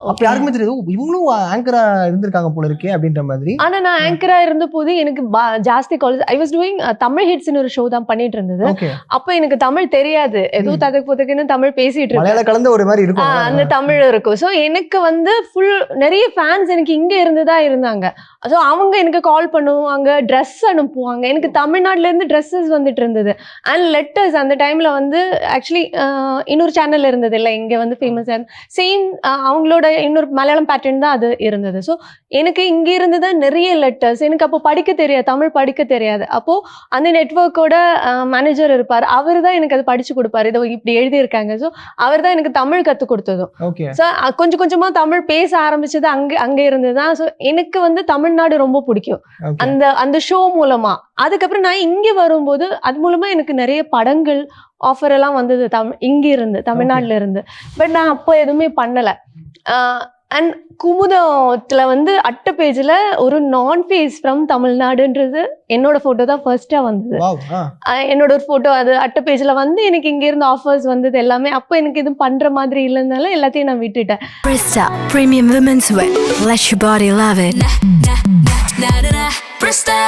அப்ப யாருக்குமே தெரியாது இவங்களும் ஆங்கரா இருந்திருக்காங்க போல இருக்கே அப்படின்ற மாதிரி. ஆனா நான் ஆங்கரா இருந்த போது எனக்கு ஜாஸ்தி college I was doing Tamil ஹிட்ஸ்னு ஒரு ஷோ தான் பண்ணிட்டு இருந்தது. அப்ப எனக்கு தமிழ் தெரியாது, ஏதோ ததக்கு புதக்குன்னு தமிழ் பேசிட்டு மலையாள கலந்த ஒரு மாதிரி இருக்கும், அந்த தமிழ் இருக்கும். ஸோ எனக்கு வந்து ஃபுல் நிறைய ஃபேன்ஸ் எனக்கு இங்க இருந்துதான் இருந்தாங்க. ஸோ அவங்க எனக்கு கால் பண்ணுவாங்க, ட்ரெஸ் அனுப்புவாங்க. எனக்கு தமிழ்நாட்டுல இருந்து ட்ரெஸ்ஸஸ் வந்துட்டு இருந்தது அண்ட் லெட்டர்ஸ். அந்த டைம்ல வந்து ஆக்சுவலி இன்னொரு சேனல் இருந்தது இல்லை இங்க வந்து ஃபேமஸ் சேம் அவங்களோட இன்னொரு மலையாளம் பேட்டர்ன் தான் அது இருந்தது. ஸோ எனக்கு இங்க இருந்து தான் நிறைய லெட்டர்ஸ். எனக்கு அப்போ படிக்க தெரியாது, தமிழ் படிக்க தெரியாது. அப்போ அந்த நெட்வொர்க்கோட மேனேஜர் இருப்பார், அவர் தான் எனக்கு அது படிச்சு கொடுப்பாரு, இதை இப்படி எழுதியிருக்காங்க. ஸோ அவர் தான் எனக்கு தமிழ் கற்றுக் கொடுத்ததும். ஸோ கொஞ்சம் கொஞ்சமா தமிழ் பேச ஆரம்பிச்சது அங்கே இருந்து தான். ஸோ எனக்கு வந்து தமிழ்நாடு ரொம்ப பிடிக்கும் அந்த ஷோ மூலமா. அதுக்கப்புறம் நான் இங்கே வரும்போது அது மூலமா எனக்கு நிறைய படங்கள் ஆஃபர் எல்லாம் வந்தது இங்க இருந்து, தமிழ்நாட்டுல இருந்து. பட் நான் அப்போ எதுவுமே பண்ணல. அண்ட் குமுதத்துல வந்து அட்ட பேஜ்ல ஒரு நான் ஃபேஸ் ஃப்ரம் தமிழ்நாடுன்றது என்னோட போட்டோ தான் ஃபர்ஸ்டா வந்தது. என்னோட ஒரு போட்டோ அது அட்ட பேஜ்ல வந்து எனக்கு இங்க இருந்து ஆஃபர்ஸ் வந்தது எல்லாமே. அப்போ எனக்கு இது பண்ற மாதிரி இல்லைனால எல்லாத்தையும் நான் விட்டுட்டேன். Presta Premium Women's Wear. Let your body love it. Presta